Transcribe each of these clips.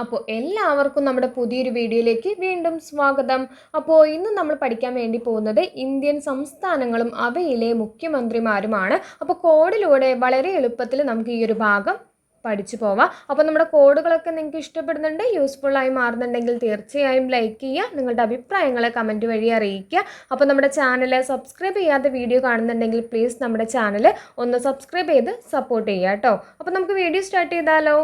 അപ്പോൾ എല്ലാവർക്കും നമ്മുടെ പുതിയൊരു വീഡിയോയിലേക്ക് വീണ്ടും സ്വാഗതം. അപ്പോൾ ഇന്ന് നമ്മൾ പഠിക്കാൻ വേണ്ടി പോകുന്നത് ഇന്ത്യൻ സംസ്ഥാനങ്ങളും അവയിലെ മുഖ്യമന്ത്രിമാരുമാണ്. അപ്പോൾ കോഡിലൂടെ വളരെ എളുപ്പത്തിൽ നമുക്ക് ഈ ഒരു ഭാഗം പഠിച്ചു പോവാം. അപ്പോൾ നമ്മുടെ കോഡുകളൊക്കെ നിങ്ങൾക്ക് ഇഷ്ടപ്പെടുന്നുണ്ട്, യൂസ്ഫുള്ളായി മാറുന്നുണ്ടെങ്കിൽ തീർച്ചയായും ലൈക്ക് ചെയ്യുക, നിങ്ങളുടെ അഭിപ്രായങ്ങളെ കമൻറ്റ് വഴി അറിയിക്കുക. അപ്പോൾ നമ്മുടെ ചാനൽ സബ്സ്ക്രൈബ് ചെയ്യാത്ത വീഡിയോ കാണുന്നുണ്ടെങ്കിൽ പ്ലീസ് നമ്മുടെ ചാനൽ ഒന്ന് സബ്സ്ക്രൈബ് ചെയ്ത് സപ്പോർട്ട് ചെയ്യുക കേട്ടോ. അപ്പോൾ നമുക്ക് വീഡിയോ സ്റ്റാർട്ട് ചെയ്താലോ.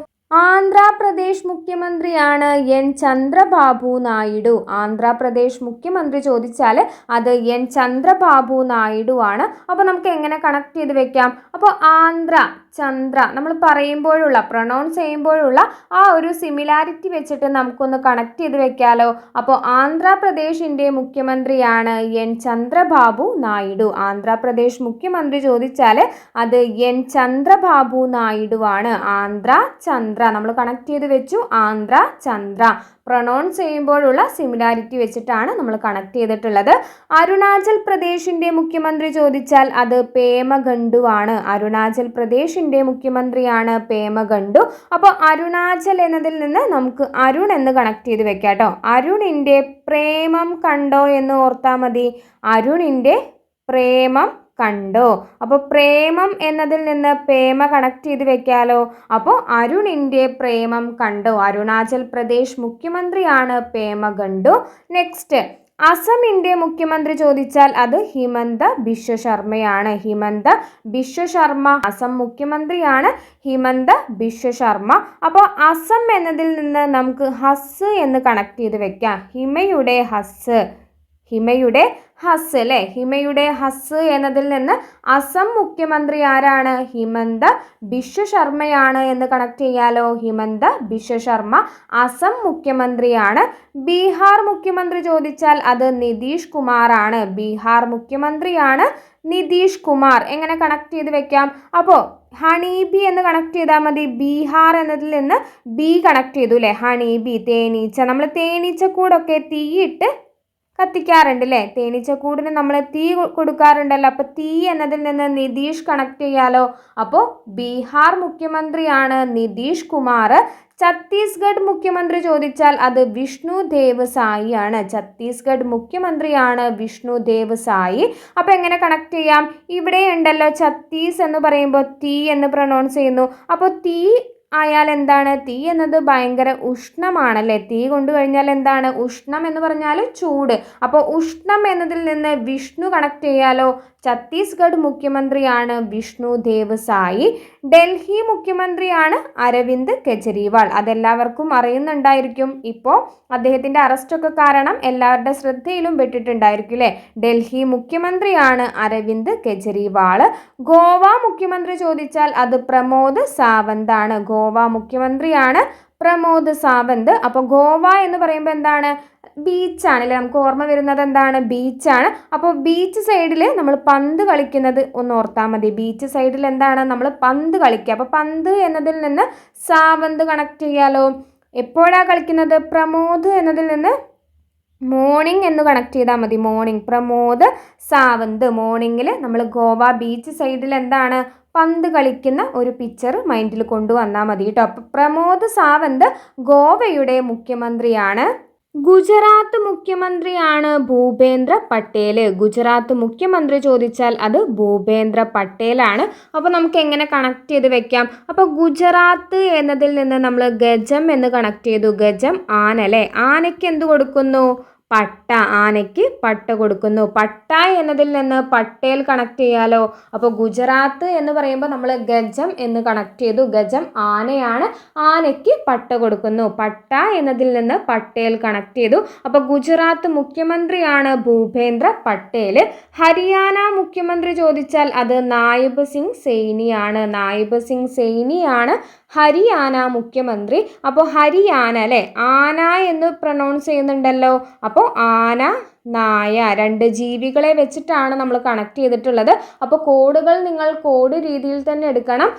ആന്ധ്രാപ്രദേശ് മുഖ്യമന്ത്രിയാണ് എൻ ചന്ദ്രബാബു നായിഡു. ആന്ധ്രാപ്രദേശ് മുഖ്യമന്ത്രി ചോദിച്ചാൽ അത് എൻ ചന്ദ്രബാബു നായിഡു ആണ്. അപ്പോൾ നമുക്ക് എങ്ങനെ കണക്ട് ചെയ്ത് വെക്കാം? അപ്പോൾ ആന്ധ്ര ചന്ദ്ര നമ്മൾ പറയുമ്പോഴുള്ള പ്രൊണൗൺസ് ചെയ്യുമ്പോഴുള്ള ആ ഒരു സിമിലാരിറ്റി വെച്ചിട്ട് നമുക്കൊന്ന് കണക്ട് ചെയ്ത് വെക്കാലോ. അപ്പോൾ ആന്ധ്രാപ്രദേശിൻ്റെ മുഖ്യമന്ത്രിയാണ് എൻ ചന്ദ്രബാബു നായിഡു. ആന്ധ്രാപ്രദേശ് മുഖ്യമന്ത്രി ചോദിച്ചാൽ അത് എൻ ചന്ദ്രബാബു നായിഡു ആണ്. ആന്ധ്ര ചന്ദ്ര നമ്മൾ കണക്ട് ചെയ്ത് വെച്ചു. ആന്ധ്ര ചന്ദ്ര പ്രൊണൗൺസ് ചെയ്യുമ്പോഴുള്ള സിമിലാരിറ്റി വെച്ചിട്ടാണ് നമ്മൾ കണക്ട് ചെയ്തിട്ടുള്ളത്. അരുണാചൽ പ്രദേശിൻ്റെ മുഖ്യമന്ത്രി ചോദിച്ചാൽ അത് പേമ ഖണ്ഡു ആണ്. അരുണാചൽ പ്രദേശിൻ്റെ മുഖ്യമന്ത്രിയാണ് പേമ ഖണ്ഡു. അപ്പോൾ അരുണാചൽ എന്നതിൽ നിന്ന് നമുക്ക് അരുൺ എന്ന് കണക്ട് ചെയ്ത് വെക്കാം കേട്ടോ. അരുണിൻ്റെ പ്രേമം കണ്ടോ എന്ന് ഓർത്താൽ മതി. അരുണിൻ്റെ പ്രേമം കണ്ടോ. അപ്പോൾ പ്രേമം എന്നതിൽ നിന്ന് പേമ കണക്ട് ചെയ്ത് വെക്കാലോ. അപ്പോൾ അരുണിൻ്റെ പ്രേമം കണ്ടോ. അരുണാചൽ പ്രദേശ് മുഖ്യമന്ത്രിയാണ് പേമ ഖണ്ഡു. നെക്സ്റ്റ് അസമിൻ്റെ മുഖ്യമന്ത്രി ചോദിച്ചാൽ അത് ഹിമന്ത ബിശ്വ ശർമ്മയാണ്. ഹിമന്ത ബിശ്വ ശർമ്മ അസം മുഖ്യമന്ത്രിയാണ് ഹിമന്ത ബിശ്വ ശർമ്മ. അപ്പോൾ അസം എന്നതിൽ നിന്ന് നമുക്ക് ഹസ് എന്ന് കണക്ട് ചെയ്ത് വെക്കാം. ഹിമയുടെ ഹസ്, ഹിമയുടെ ഹസ് അല്ലേ. ഹിമയുടെ ഹസ് എന്നതിൽ നിന്ന് അസം മുഖ്യമന്ത്രി ആരാണ്? ഹിമന്ത ബിശ്വ ശർമ്മയാണ് എന്ന് കണക്ട് ചെയ്യാലോ. ഹിമന്ത ബിശ്വ ശർമ്മ അസം മുഖ്യമന്ത്രിയാണ്. ബീഹാർ മുഖ്യമന്ത്രി ചോദിച്ചാൽ അത് നിതീഷ് കുമാർ ആണ്. ബീഹാർ മുഖ്യമന്ത്രിയാണ് നിതീഷ് കുമാർ. എങ്ങനെ കണക്ട് ചെയ്ത് വെക്കാം? അപ്പോൾ ഹണി ബി എന്ന് കണക്ട് ചെയ്താൽ മതി. ബീഹാർ എന്നതിൽ നിന്ന് ബി കണക്ട് ചെയ്തു അല്ലേ. ഹണി ബി തേനീച്ച. നമ്മൾ തേനീച്ചക്കൂടൊക്കെ തീയിട്ട് കത്തിക്കാറുണ്ട് അല്ലേ. തേനീച്ചക്കൂടിന് നമ്മൾ തീ കൊടുക്കാറുണ്ടല്ലോ. അപ്പോൾ തീ എന്നതിൽ നിന്ന് നിതീഷ് കണക്ട് ചെയ്യാലോ. അപ്പോൾ ബീഹാർ മുഖ്യമന്ത്രിയാണ് നിതീഷ് കുമാർ. ഛത്തീസ്ഗഡ് മുഖ്യമന്ത്രി ചോദിച്ചാൽ അത് വിഷ്ണു ദേവ് സായി ആണ്. ഛത്തീസ്ഗഡ് മുഖ്യമന്ത്രിയാണ് വിഷ്ണു ദേവ് സായി. അപ്പോൾ എങ്ങനെ കണക്ട് ചെയ്യാം? ഇവിടെ ഉണ്ടല്ലോ ഛത്തീസ് എന്ന് പറയുമ്പോൾ തീ എന്ന് പ്രൊനൗൺസ് ചെയ്യുന്നു. അപ്പോൾ തീ ആയാൽ എന്താണ്? തീ എന്നത് ഭയങ്കര ഉഷ്ണമാണല്ലേ. തീ കൊണ്ടു കഴിഞ്ഞാൽ എന്താണ്? ഉഷ്ണം എന്ന് പറഞ്ഞാൽ ചൂട്. അപ്പോൾ ഉഷ്ണം എന്നതിൽ നിന്ന് വിഷ്ണു കണക്ട് ചെയ്യാലോ. ഛത്തീസ്ഗഡ് മുഖ്യമന്ത്രിയാണ് വിഷ്ണു ദേവ് സായി. ഡൽഹി മുഖ്യമന്ത്രിയാണ് അരവിന്ദ് കെജ്രിവാൾ. അതെല്ലാവർക്കും അറിയുന്നുണ്ടായിരിക്കും. ഇപ്പോൾ അദ്ദേഹത്തിൻ്റെ അറസ്റ്റൊക്കെ കാരണം എല്ലാവരുടെ ശ്രദ്ധയിലും പെട്ടിട്ടുണ്ടായിരിക്കും അല്ലേ. ഡൽഹി മുഖ്യമന്ത്രിയാണ് അരവിന്ദ് കെജ്രിവാൾ. ഗോവ മുഖ്യമന്ത്രി ചോദിച്ചാൽ അത് പ്രമോദ് സാവന്ത് ആണ്. ഗോവ മുഖ്യമന്ത്രിയാണ് പ്രമോദ് സാവന്ത്. അപ്പോൾ ഗോവ എന്ന് പറയുമ്പോൾ എന്താണ്? ബീച്ചാണ് അല്ലേ. നമുക്ക് ഓർമ്മ വരുന്നത് എന്താണ്? ബീച്ചാണ്. അപ്പോൾ ബീച്ച് സൈഡിൽ നമ്മൾ പന്ത് കളിക്കുന്നത് ഒന്ന് ഓർത്താൽ മതി. ബീച്ച് സൈഡിൽ എന്താണ്? നമ്മൾ പന്ത് കളിക്കുക. അപ്പോൾ പന്ത് എന്നതിൽ നിന്ന് സാവന്ത് കണക്ട് ചെയ്യാലോ. എപ്പോഴാണ് കളിക്കുന്നത്? പ്രമോദ് എന്നതിൽ നിന്ന് മോർണിംഗ് എന്ന് കണക്ട് ചെയ്താൽ മതി. മോർണിംഗ് പ്രമോദ് സാവന്ത്. മോർണിംഗിൽ നമ്മൾ ഗോവ ബീച്ച് സൈഡിൽ എന്താണ്? പന്ത് കളിക്കുന്ന ഒരു പിക്ചർ മൈൻഡിൽ കൊണ്ടുവന്നാൽ മതി കേട്ടോ. അപ്പോൾ പ്രമോദ് സാവന്ത് ഗോവയുടെ മുഖ്യമന്ത്രിയാണ്. ഗുജറാത്ത് മുഖ്യമന്ത്രിയാണ് ഭൂപേന്ദ്ര പട്ടേൽ. ഗുജറാത്ത് മുഖ്യമന്ത്രി ചോദിച്ചാൽ അത് ഭൂപേന്ദ്ര പട്ടേലാണ്. അപ്പോൾ നമുക്ക് എങ്ങനെ കണക്ട് ചെയ്ത് വെക്കാം? അപ്പോൾ ഗുജറാത്ത് എന്നതിൽ നിന്ന് നമ്മൾ ഗജം എന്ന് കണക്ട് ചെയ്തു. ഗജം ആന അല്ലേ. ആനയ്ക്ക് എന്ത് കൊടുക്കുന്നു? പട്ട. ആനയ്ക്ക് പട്ട കൊടുക്കുന്നു. പട്ട എന്നതിൽ നിന്ന് പട്ടേൽ കണക്ട് ചെയ്യാലോ. അപ്പോൾ ഗുജറാത്ത് എന്ന് പറയുമ്പോൾ നമ്മൾ ഗജം എന്ന് കണക്ട് ചെയ്തു. ഗജം ആനയാണ്. ആനയ്ക്ക് പട്ട കൊടുക്കുന്നു. പട്ട എന്നതിൽ നിന്ന് പട്ടേൽ കണക്ട് ചെയ്തു. അപ്പോൾ ഗുജറാത്ത് മുഖ്യമന്ത്രിയാണ് ഭൂപേന്ദ്ര പട്ടേൽ. ഹരിയാന മുഖ്യമന്ത്രി ചോദിച്ചാൽ അത് നായിബ് സിംഗ് സൈനിയാണ്. നായിബ് സിംഗ് സൈനിയാണ് ഹരിയാന മുഖ്യമന്ത്രി. അപ്പോൾ ഹരിയാന അല്ലേ. ആന എന്ന് പ്രൊനൗൺസ് ചെയ്യുന്നുണ്ടല്ലോ. അപ്പോൾ ആന നായ രണ്ട് ജീവികളെ വെച്ചിട്ടാണ് നമ്മൾ കണക്ട് ചെയ്തിട്ടുള്ളത്. അപ്പോൾ കോഡുകൾ നിങ്ങൾ കോഡ് രീതിയിൽ തന്നെ എടുക്കണം.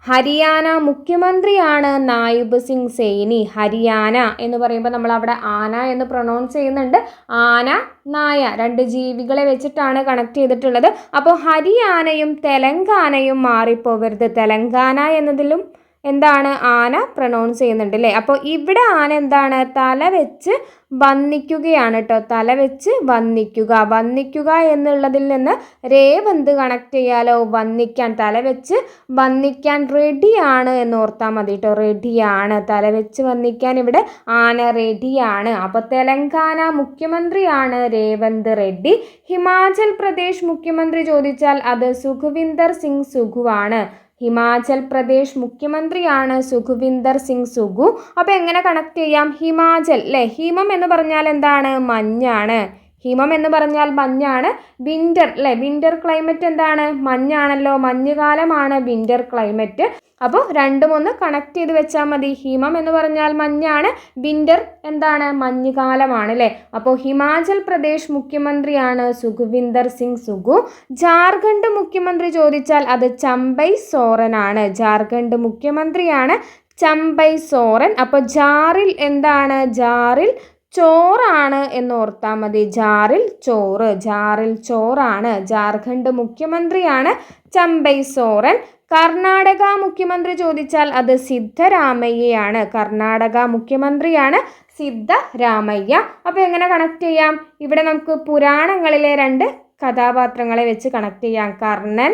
ഹരിയാന മുഖ്യമന്ത്രിയാണ് നായിബ് സിംഗ് സൈനി. ഹരിയാന എന്ന് പറയുമ്പോൾ നമ്മൾ അവിടെ ആന എന്ന് പ്രൊനൗൺസ് ചെയ്യുന്നുണ്ട്. ആന നായ രണ്ട് ജീവികളെ വെച്ചിട്ടാണ് കണക്ട് ചെയ്തിട്ടുള്ളത്. അപ്പോൾ ഹരിയാനയും തെലങ്കാനയും മാറിപ്പോവരുത്. തെലങ്കാന എന്നതിലും എന്താണ് ആന പ്രൊനൗൺസ് ചെയ്യുന്നുണ്ട് അല്ലേ. അപ്പോൾ ഇവിടെ ആന എന്താണ് തല വെച്ച് വന്ദിക്കുകയാണ് കേട്ടോ. തല വെച്ച് വന്ദിക്കുക. വന്ദിക്കുക എന്നുള്ളതിൽ നിന്ന് രേവന്ത് കണക്ട് ചെയ്യാലോ. വന്ദിക്കാൻ, തല വെച്ച് വന്ദിക്കാൻ റെഡിയാണ് എന്ന് ഓർത്താൽ മതി കേട്ടോ. റെഡിയാണ്, തല വെച്ച് വന്ദിക്കാൻ ഇവിടെ ആന റെഡിയാണ്. അപ്പോൾ തെലങ്കാന മുഖ്യമന്ത്രിയാണ് രേവന്ത് റെഡ്ഡി. ഹിമാചൽ പ്രദേശ് മുഖ്യമന്ത്രി ചോദിച്ചാൽ അത് സുഖ്വിന്ദർ സിംഗ് സുഖുവാണ്. ഹിമാചൽ പ്രദേശ് മുഖ്യമന്ത്രിയാണ് സുഖ്വിന്ദർ സിംഗ് സുഖു. അപ്പോൾ എങ്ങനെ കണക്ട് ചെയ്യാം? ഹിമാചൽ അല്ലേ, ഹിമം എന്ന് പറഞ്ഞാൽ എന്താണ്? മഞ്ഞാണ്. ഹിമം എന്ന് പറഞ്ഞാൽ മഞ്ഞാണ്. വിൻ്റർ അല്ലേ, വിൻ്റർ ക്ലൈമറ്റ് എന്താണ്? മഞ്ഞാണല്ലോ, മഞ്ഞുകാലമാണ് വിൻ്റർ ക്ലൈമറ്റ്. അപ്പോൾ രണ്ടും ഒന്ന് കണക്ട് ചെയ്ത് വെച്ചാൽ മതി. ഹിമം എന്ന് പറഞ്ഞാൽ മഞ്ഞാണ്, വിൻ്റർ എന്താണ്? മഞ്ഞുകാലമാണ് അല്ലേ. അപ്പോൾ ഹിമാചൽ പ്രദേശ് മുഖ്യമന്ത്രിയാണ് സുഖ്വിന്ദർ സിംഗ് സുഖു. ജാർഖണ്ഡ് മുഖ്യമന്ത്രി ചോദിച്ചാൽ അത് ചമ്പൈ സോറനാണ്. ജാർഖണ്ഡ് മുഖ്യമന്ത്രിയാണ് ചമ്പൈ സോറൻ. അപ്പോൾ ജാറിൽ എന്താണ്? ജാറിൽ ചോറാണ് എന്ന് ഓർത്താൽ മതി. ജാറിൽ ചോറ്, ജാറിൽ ചോറാണ്. ജാർഖണ്ഡ് മുഖ്യമന്ത്രിയാണ് ചമ്പൈ സോറൻ. കർണാടക മുഖ്യമന്ത്രി ചോദിച്ചാൽ അത് സിദ്ധരാമയ്യയാണ്. കർണാടക മുഖ്യമന്ത്രിയാണ് സിദ്ധരാമയ്യ. അപ്പോൾ എങ്ങനെ കണക്ട് ചെയ്യാം? ഇവിടെ നമുക്ക് പുരാണങ്ങളിലെ 2 കഥാപാത്രങ്ങളെ വെച്ച് കണക്ട് ചെയ്യാം. കർണൻ,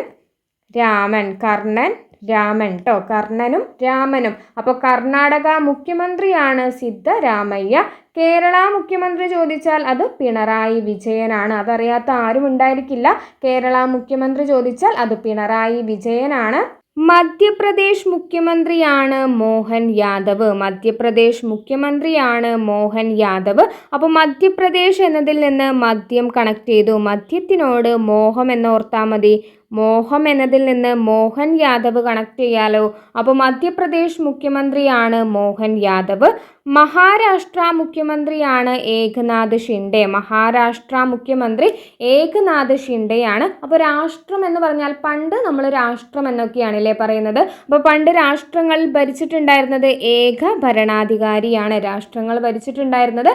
രാമൻ. കർണൻ, രാമൻ കേട്ടോ. കർണനും രാമനും. അപ്പോൾ കർണാടക മുഖ്യമന്ത്രിയാണ് സിദ്ധരാമയ്യ. കേരള മുഖ്യമന്ത്രി ചോദിച്ചാൽ അത് പിണറായി വിജയനാണ്. അതറിയാത്ത ആരും ഉണ്ടായിരിക്കില്ല. കേരള മുഖ്യമന്ത്രി ചോദിച്ചാൽ അത് പിണറായി വിജയനാണ്. മധ്യപ്രദേശ് മുഖ്യമന്ത്രിയാണ് മോഹൻ യാദവ്. മധ്യപ്രദേശ് മുഖ്യമന്ത്രിയാണ് മോഹൻ യാദവ്. അപ്പോൾ മധ്യപ്രദേശ് എന്നതിൽ നിന്ന് മദ്യം കണക്ട് ചെയ്തു. മദ്യത്തിനോട് മോഹം എന്നോർത്താൽ മതി. മോഹം എന്നതിൽ നിന്ന് മോഹൻ യാദവ് കണക്ട് ചെയ്യാലോ. അപ്പോൾ മധ്യപ്രദേശ് മുഖ്യമന്ത്രിയാണ് മോഹൻ യാദവ്. മഹാരാഷ്ട്ര മുഖ്യമന്ത്രിയാണ് ഏകനാഥ് ഷിൻഡെ. മഹാരാഷ്ട്ര മുഖ്യമന്ത്രി ഏകനാഥ് ഷിൻഡെയാണ്. അപ്പോൾ രാഷ്ട്രം എന്ന് പറഞ്ഞാൽ പണ്ട് നമ്മൾ രാഷ്ട്രം എന്നൊക്കെയാണ് അല്ലേ പറയുന്നത്. അപ്പോൾ പണ്ട് രാഷ്ട്രങ്ങൾ ഭരിച്ചിട്ടുണ്ടായിരുന്നത് ഏക ഭരണാധികാരിയാണ്. രാഷ്ട്രങ്ങൾ ഭരിച്ചിട്ടുണ്ടായിരുന്നത്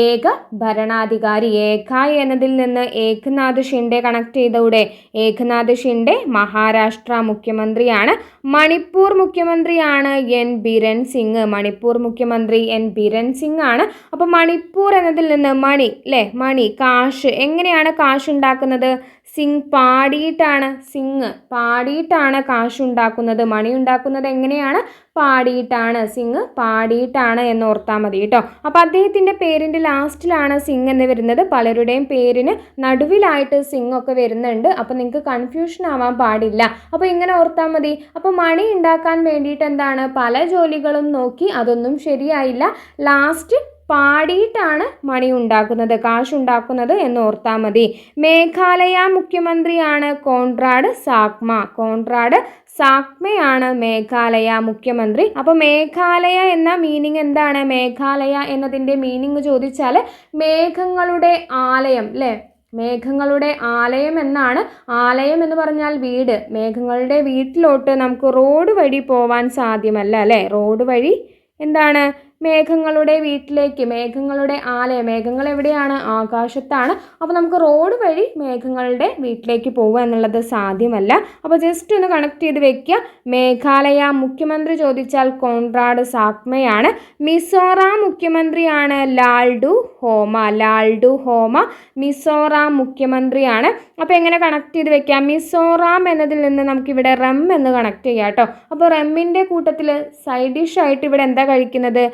ഏക ഭരണാധികാരി. ഏക എന്നതിൽ നിന്ന് ഏകനാഥ് ഷിൻഡെ കണക്ട് ചെയ്തൂടെ. ഏകനാഥ് ഷിൻഡെ മഹാരാഷ്ട്ര മുഖ്യമന്ത്രിയാണ്. മണിപ്പൂർ മുഖ്യമന്ത്രിയാണ് എൻ ബിരൻ സിംഗ്. മണിപ്പൂർ മുഖ്യമന്ത്രി എൻ ബിരൻ സിംഗ് ആണ്. അപ്പോൾ മണിപ്പൂർ എന്നതിൽ നിന്ന് മണി അല്ലേ, മണി, കാശ്. എങ്ങനെയാണ് കാശ് ഉണ്ടാക്കുന്നത്? സിംഗ് പാടിയിട്ടാണ്. സിംഗ് പാടിയിട്ടാണ് കാശ് ഉണ്ടാക്കുന്നത്. മണി ഉണ്ടാക്കുന്നത് എങ്ങനെയാണ്? പാടിയിട്ടാണ്. സിംഗ് പാടിയിട്ടാണ് എന്ന് ഓർത്താൽ മതി കേട്ടോ. അപ്പോൾ അദ്ദേഹത്തിൻ്റെ പേരിൻ്റെ ലാസ്റ്റിലാണ് സിംഗ് എന്ന് വരുന്നത്. പലരുടെയും പേരിന് നടുവിലായിട്ട് സിംഗ് ഒക്കെ വരുന്നുണ്ട്. അപ്പോൾ നിങ്ങൾക്ക് കൺഫ്യൂഷൻ ആവാൻ പാടില്ല. അപ്പോൾ ഇങ്ങനെ ഓർത്താൽ മതി. അപ്പോൾ മണി ഉണ്ടാക്കാൻ വേണ്ടിയിട്ട് എന്താണ്? പല ജോലികളും നോക്കി, അതൊന്നും ശരിയായില്ല. ലാസ്റ്റ് പാടിയിട്ടാണ് മണി ഉണ്ടാക്കുന്നത്, കാശുണ്ടാക്കുന്നത് എന്ന് ഓർത്താൽ മതി. മേഘാലയ മുഖ്യമന്ത്രിയാണ് കോൺറാഡ് സാക്മ. കോൺറാഡ് സാക്മയാണ് മേഘാലയ മുഖ്യമന്ത്രി. അപ്പോൾ മേഘാലയ എന്ന മീനിങ് എന്താണ്? മേഘാലയ എന്നതിൻ്റെ മീനിങ് ചോദിച്ചാൽ മേഘങ്ങളുടെ ആലയം അല്ലേ. മേഘങ്ങളുടെ ആലയം എന്നാണ്. ആലയം എന്ന് പറഞ്ഞാൽ വീട്. മേഘങ്ങളുടെ വീട്ടിലോട്ട് നമുക്ക് റോഡ് വഴി പോവാൻ സാധ്യമല്ല അല്ലേ. റോഡ് വഴി എന്താണ്? മേഘങ്ങളുടെ വീട്ടിലേക്ക്, മേഘങ്ങളുടെ ആലയം. മേഘങ്ങൾ എവിടെയാണ്? ആകാശത്താണ്. അപ്പോൾ നമുക്ക് റോഡ് വഴി മേഘങ്ങളുടെ വീട്ടിലേക്ക് പോവുക എന്നുള്ളത് സാധ്യമല്ല. അപ്പോൾ ജസ്റ്റ് ഒന്ന് കണക്ട് ചെയ്ത് വെക്കുക. മേഘാലയ മുഖ്യമന്ത്രി ചോദിച്ചാൽ കോൺറാഡ് സാക്മയാണ്. മിസോറാം മുഖ്യമന്ത്രിയാണ് ലാൽഡു ഹോമ. ലാൽഡു ഹോമ മിസോറാം മുഖ്യമന്ത്രിയാണ്. അപ്പോൾ എങ്ങനെ കണക്ട് ചെയ്ത് വെക്കാം? മിസോറാം എന്നതിൽ നിന്ന് നമുക്കിവിടെ റം എന്ന് കണക്ട് ചെയ്യാം കേട്ടോ. അപ്പോൾ റമ്മിൻ്റെ കൂട്ടത്തിൽ സൈഡ് ഡിഷ് ആയിട്ട് ഇവിടെ എന്താ കഴിക്കുന്നത്?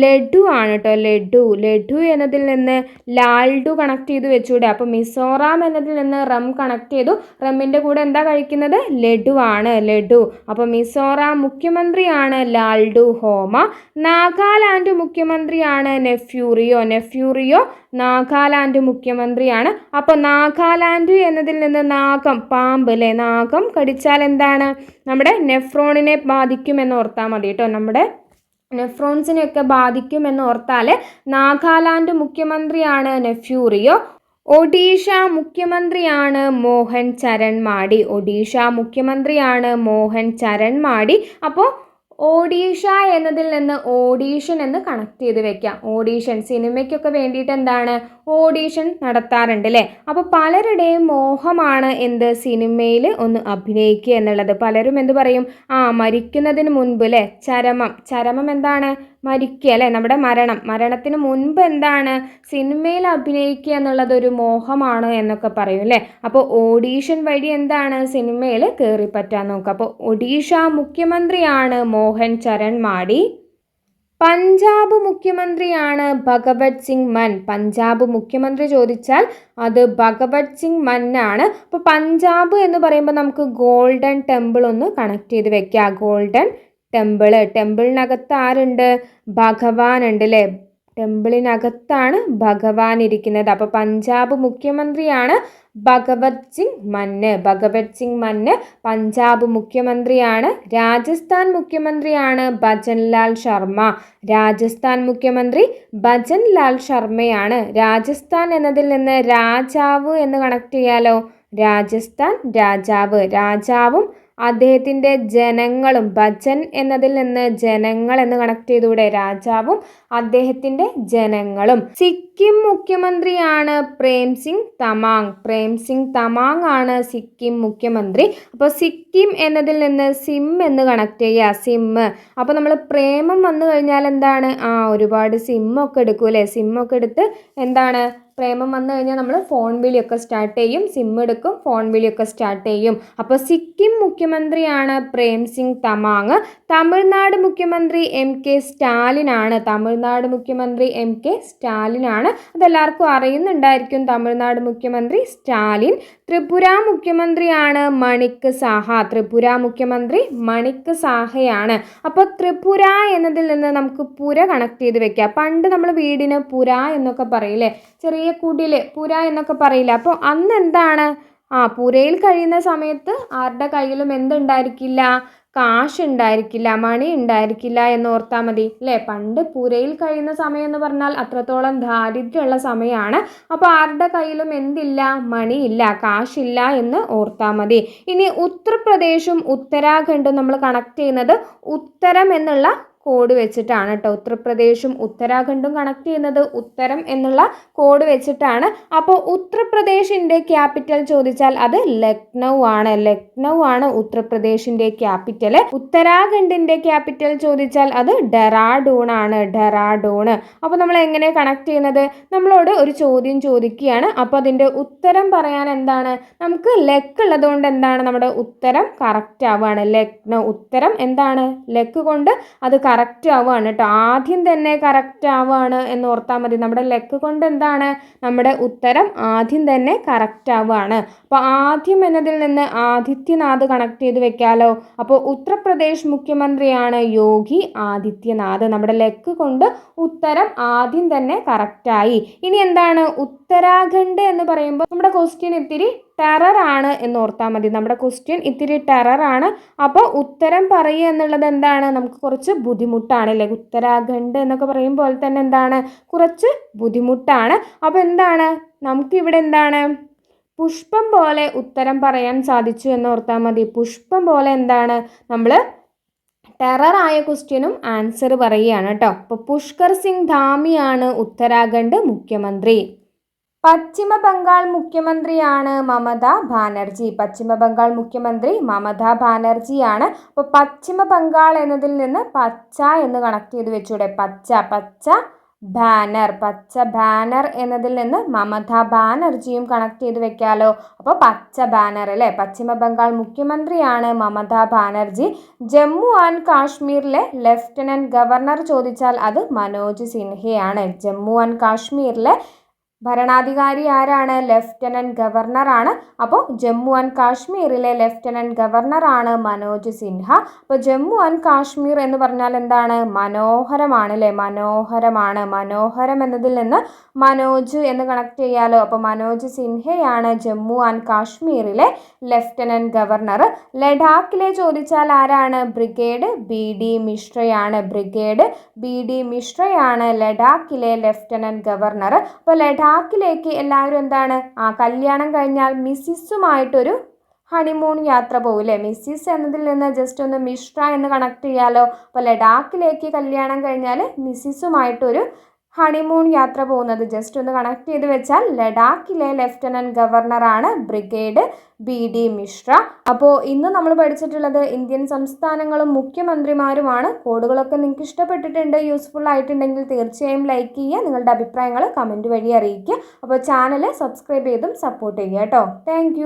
ലഡു ആണ് കേട്ടോ. ലഡു. ലഡു എന്നതിൽ നിന്ന് ലാൽഡു കണക്ട് ചെയ്ത് വെച്ചൂടെ. അപ്പോൾ മിസോറാം എന്നതിൽ നിന്ന് റം കണക്ട് ചെയ്തു. റമ്മിൻ്റെ കൂടെ എന്താ കഴിക്കുന്നത്? ലഡു ആണ്. ലഡു. അപ്പോൾ മിസോറാം മുഖ്യമന്ത്രിയാണ് ലാൽഡു ഹോമ. നാഗാലാൻഡ് മുഖ്യമന്ത്രിയാണ് നെഫ്യൂറിയോ. നെഫ്യൂറിയോ നാഗാലാൻഡ് മുഖ്യമന്ത്രിയാണ്. അപ്പോൾ നാഗാലാൻഡ് എന്നതിൽ നിന്ന് നാഗം, പാമ്പ് അല്ലേ. നാഗം കടിച്ചാൽ എന്താണ്? നമ്മുടെ നെഫ്രോണിനെ ബാധിക്കുമെന്ന് ഓർത്താൽ മതി കേട്ടോ. നമ്മുടെ നെഫ്രോൺസിനെയൊക്കെ ബാധിക്കുമെന്ന് ഓർത്താൽ നാഗാലാൻഡ് മുഖ്യമന്ത്രിയാണ് നെഫ്യൂറിയോ. ഒഡീഷ മുഖ്യമന്ത്രിയാണ് മോഹൻ ചരൺ മാഡി. ഒഡീഷ മുഖ്യമന്ത്രിയാണ് മോഹൻ ചരൺ മാഡി. അപ്പോൾ ഒഡീഷ എന്നതിൽ നിന്ന് ഓഡീഷൻ എന്ന് കണക്ട് ചെയ്ത് വെക്കാം. ഓഡീഷൻ സിനിമയ്ക്കൊക്കെ വേണ്ടിയിട്ട് എന്താണ് ഓഡീഷൻ നടത്താറുണ്ട് അല്ലേ. അപ്പോൾ പലരുടെയും മോഹമാണ് എന്ത് സിനിമയിൽ ഒന്ന് അഭിനയിക്കുക എന്നുള്ളത്. പലരും എന്ത് പറയും, മരിക്കുന്നതിന് മുൻപ് അല്ലേ, ചരമം എന്താണ് മരിക്കുക അല്ലേ, നമ്മുടെ മരണത്തിന് മുൻപ് എന്താണ് സിനിമയിൽ അഭിനയിക്കുക എന്നുള്ളത് ഒരു മോഹമാണ് എന്നൊക്കെ പറയും അല്ലേ. അപ്പോൾ ഓഡീഷൻ വഴി എന്താണ് സിനിമയിൽ കയറിപ്പറ്റാൻ നോക്കുക. അപ്പോൾ ഒഡീഷ മുഖ്യമന്ത്രിയാണ് മോഹൻ ചരൺ മാഡി. പഞ്ചാബ് മുഖ്യമന്ത്രിയാണ് ഭഗവത് സിംഗ് മാൻ. പഞ്ചാബ് മുഖ്യമന്ത്രി ചോദിച്ചാൽ അത് ഭഗവത് സിംഗ് മാൻ ആണ്. അപ്പോൾ പഞ്ചാബ് എന്ന് പറയുമ്പോൾ നമുക്ക് ഗോൾഡൻ ടെമ്പിൾ ഒന്ന് കണക്ട് ചെയ്ത് വെക്കാം. ഗോൾഡൻ ടെമ്പിളിനകത്ത് ആരുണ്ട്, ഭഗവാൻ ഉണ്ട് അല്ലേ. ടെമ്പിളിനകത്താണ് ഭഗവാൻ ഇരിക്കുന്നത്. അപ്പോൾ പഞ്ചാബ് മുഖ്യമന്ത്രിയാണ് ഭഗവത് സിംഗ് മന്ന് പഞ്ചാബ് മുഖ്യമന്ത്രിയാണ്. രാജസ്ഥാൻ മുഖ്യമന്ത്രിയാണ് ഭജൻലാൽ ശർമ്മ. രാജസ്ഥാൻ മുഖ്യമന്ത്രി ഭജൻലാൽ ശർമ്മയാണ്. രാജസ്ഥാൻ എന്നതിൽ നിന്ന് രാജാവ് എന്ന് കണക്ട് ചെയ്യാലോ. രാജസ്ഥാൻ രാജാവും അദ്ദേഹത്തിൻ്റെ ജനങ്ങളും. ഭജൻ എന്നതിൽ നിന്ന് ജനങ്ങൾ എന്ന് കണക്ട് ചെയ്തൂടെ. രാജാവും അദ്ദേഹത്തിൻ്റെ ജനങ്ങളും. സിക്കിം മുഖ്യമന്ത്രിയാണ് പ്രേം സിംഗ് തമാങ് ആണ് സിക്കിം മുഖ്യമന്ത്രി. അപ്പോൾ സിക്കിം എന്നതിൽ നിന്ന് സിം എന്ന് കണക്ട് ചെയ്യുക. അപ്പോൾ നമ്മൾ പ്രേമം വന്നു കഴിഞ്ഞാൽ എന്താണ് ഒരുപാട് സിമ്മൊക്കെ എടുക്കൂലേ. സിമ്മൊക്കെ എടുത്ത് എന്താണ് പ്രേമം വന്നു കഴിഞ്ഞാൽ നമ്മൾ ഫോൺ വിളിയൊക്കെ സ്റ്റാർട്ട് ചെയ്യും. സിം എടുക്കും, ഫോൺ വിളിയൊക്കെ സ്റ്റാർട്ട് ചെയ്യും. അപ്പോൾ സിക്കിം മുഖ്യമന്ത്രിയാണ് പ്രേം സിംഗ് തമാങ്. തമിഴ്നാട് മുഖ്യമന്ത്രി MK സ്റ്റാലിനാണ്. അതെല്ലാവർക്കും അറിയുന്നുണ്ടായിരിക്കും. തമിഴ്നാട് മുഖ്യമന്ത്രി സ്റ്റാലിൻ. ത്രിപുര മുഖ്യമന്ത്രിയാണ് മണിക് സാഹയാണ്. അപ്പോൾ ത്രിപുര എന്നതിൽ നിന്ന് നമുക്ക് പുര കണക്ട് ചെയ്ത് വെക്കാം. പണ്ട് നമ്മൾ വീടിന് പുര എന്നൊക്കെ പറയില്ലേ, ചെറിയ കുടില് പുര എന്നൊക്കെ പറയില്ല. അപ്പോൾ അന്ന് എന്താണ് പുരയിൽ കഴിയുന്ന സമയത്ത് ആരുടെ കയ്യിലും എന്തുണ്ടായിരിക്കില്ല, കാശ് ഉണ്ടായിരിക്കില്ല, മണി ഉണ്ടായിരിക്കില്ല എന്ന് ഓർത്താൽ മതി അല്ലേ. പണ്ട് പുരയിൽ കഴിയുന്ന സമയം എന്ന് പറഞ്ഞാൽ അത്രത്തോളം ദാരിദ്ര്യമുള്ള സമയമാണ്. അപ്പോൾ ആരുടെ കയ്യിലും എന്തില്ല, മണിയില്ല, കാശില്ല എന്ന് ഓർത്താൽ മതി. ഇനി ഉത്തർപ്രദേശും ഉത്തരാഖണ്ഡും നമ്മൾ കണക്ട് ചെയ്യുന്നത് ഉത്തരം എന്നുള്ള കോഡ് വെച്ചിട്ടാണ് കേട്ടോ. ഉത്തർപ്രദേശും ഉത്തരാഖണ്ഡും കണക്ട് ചെയ്യുന്നത് ഉത്തരം എന്നുള്ള കോഡ് വെച്ചിട്ടാണ്. അപ്പോൾ ഉത്തർപ്രദേശിൻ്റെ ക്യാപിറ്റൽ ചോദിച്ചാൽ അത് ലക്നൗ ആണ് ഉത്തർപ്രദേശിൻ്റെ ക്യാപിറ്റൽ. ഉത്തരാഖണ്ഡിൻ്റെ ക്യാപിറ്റൽ ചോദിച്ചാൽ അത് ഡെറാഡൂൺ ആണ്. അപ്പോൾ നമ്മൾ എങ്ങനെ കണക്ട് ചെയ്യുന്നത്, നമ്മളോട് ഒരു ചോദ്യം ചോദിക്കുകയാണ്. അപ്പോൾ അതിൻ്റെ ഉത്തരം പറയാൻ എന്താണ്, നമുക്ക് ലെക്ക് ഉള്ളതുകൊണ്ട് എന്താണ് നമ്മുടെ ഉത്തരം കറക്റ്റ് ആവുകയാണ്. ലക്നൗ ഉത്തരം എന്താണ് ലെക്ക് കൊണ്ട് അത് കറക്റ്റ് ആവുകയാണ് കേട്ടോ. ആദ്യം തന്നെ കറക്റ്റ് ആവുകയാണ് എന്ന് ഓർത്താൽ മതി. നമ്മുടെ ലെക്ക് കൊണ്ട് എന്താണ് നമ്മുടെ ഉത്തരം ആദ്യം തന്നെ കറക്റ്റ് ആവുകയാണ്. അപ്പോൾ ആദ്യം എന്നതിൽ നിന്ന് ആദിത്യനാഥ് കണക്ട് ചെയ്ത് വെക്കാലോ. അപ്പോൾ ഉത്തർപ്രദേശ് മുഖ്യമന്ത്രിയാണ് യോഗി ആദിത്യനാഥ്. നമ്മുടെ ലെക്ക് കൊണ്ട് ഉത്തരം ആദ്യം തന്നെ കറക്റ്റായി. ഇനി എന്താണ് ഉത്തരാഖണ്ഡ് എന്ന് പറയുമ്പോൾ നമ്മുടെ ക്വസ്റ്റ്യൻ ഇത്തിരി ടെററാണ് എന്ന് ഓർത്താൽ മതി. നമ്മുടെ ക്വസ്റ്റ്യൻ ഇത്തിരി ടെററാണ്. അപ്പോൾ ഉത്തരം പറയുക എന്നുള്ളത് എന്താണ്, നമുക്ക് കുറച്ച് ബുദ്ധിമുട്ടാണ് അല്ലേ. ഉത്തരാഖണ്ഡ് എന്നൊക്കെ പറയുമ്പോൾ തന്നെ എന്താണ് കുറച്ച് ബുദ്ധിമുട്ടാണ്. അപ്പോൾ എന്താണ് നമുക്കിവിടെ എന്താണ് പുഷ്പം പോലെ ഉത്തരം പറയാൻ സാധിച്ചു എന്ന് ഓർത്താൽ മതി. പുഷ്പം പോലെ എന്താണ് നമ്മൾ ടെററായ ക്വസ്റ്റ്യനും ആൻസർ പറയുകയാണ് കേട്ടോ. അപ്പോൾ പുഷ്കർ സിംഗ് ധാമിയാണ് ഉത്തരാഖണ്ഡ് മുഖ്യമന്ത്രി. പശ്ചിമ ബംഗാൾ മുഖ്യമന്ത്രിയാണ് മമതാ ബാനർജിയാണ്. അപ്പോൾ പശ്ചിമ ബംഗാൾ എന്നതിൽ നിന്ന് പച്ച എന്ന് കണക്ട് ചെയ്ത് വെച്ചൂടെ. പച്ച ബാനർ എന്നതിൽ നിന്ന് മമതാ ബാനർജിയും കണക്ട് ചെയ്ത് വെക്കാലോ. അപ്പോൾ പച്ച ബാനർ അല്ലേ. പശ്ചിമ ബംഗാൾ മുഖ്യമന്ത്രിയാണ് മമതാ ബാനർജി. ജമ്മു ആൻഡ് കാശ്മീരിലെ ലഫ്റ്റനന്റ് ഗവർണർ ചോദിച്ചാൽ അത് മനോജ് സിൻഹയാണ്. ജമ്മു ആൻഡ് കാശ്മീരിലെ ഭരണാധികാരി ആരാണ്, ലെഫ്റ്റനന്റ് ഗവർണറാണ്. അപ്പോൾ ജമ്മു ആൻഡ് കാശ്മീരിലെ ലെഫ്റ്റനന്റ് ഗവർണറാണ് മനോജ് സിൻഹ. അപ്പോൾ ജമ്മു ആൻഡ് കാശ്മീർ എന്ന് പറഞ്ഞാൽ എന്താണ് മനോഹരമാണ് അല്ലേ. മനോഹരം എന്നതിൽ നിന്ന് മനോജ് എന്ന് കണക്ട് ചെയ്യാലോ. അപ്പോൾ മനോജ് സിൻഹയാണ് ജമ്മു ആൻഡ് കാശ്മീരിലെ ലെഫ്റ്റനന്റ് ഗവർണർ. ലഡാക്കിലെ ചോദിച്ചാൽ ആരാണ്, ബ്രിഗേഡ് BD മിശ്രയാണ് ലഡാക്കിലെ ലെഫ്റ്റനന്റ് ഗവർണർ. അപ്പോൾ ലഡാക്കിലേക്ക് എല്ലാവരും എന്താണ് കല്യാണം കഴിഞ്ഞാൽ മിസ്സിസുമായിട്ടൊരു ഹണിമൂൺ യാത്ര പോകില്ലേ. മിസ്സിസ് എന്നതിൽ നിന്ന് ജസ്റ്റ് ഒന്ന് മിശ്ര എന്ന് കണക്ട് ചെയ്യാലോ. അപ്പോൾ ലഡാക്കിലേക്ക് കല്യാണം കഴിഞ്ഞാൽ മിസ്സിസുമായിട്ടൊരു ഹണിമൂൺ യാത്ര പോകുന്നത് ജസ്റ്റ് ഒന്ന് കണക്ട് ചെയ്ത് വെച്ചാൽ ലഡാക്കിലെ ലഫ്റ്റനന്റ് ഗവർണറാണ് ബ്രിഗേഡ് BD മിശ്ര. അപ്പോൾ ഇന്ന് നമ്മൾ പഠിച്ചിട്ടുള്ളത് ഇന്ത്യൻ സംസ്ഥാനങ്ങളും മുഖ്യമന്ത്രിമാരുമാണ്. കോഡുകളൊക്കെ നിങ്ങൾക്ക് ഇഷ്ടപ്പെട്ടിട്ടുണ്ട്, യൂസ്ഫുൾ ആയിട്ടുണ്ടെങ്കിൽ തീർച്ചയായും ലൈക്ക് ചെയ്യുക, നിങ്ങളുടെ അഭിപ്രായങ്ങൾ കമൻറ്റ് വഴി അറിയിക്കുക. അപ്പോൾ ചാനൽ സബ്സ്ക്രൈബ് ചെയ്തും സപ്പോർട്ട് ചെയ്യുക കേട്ടോ. താങ്ക്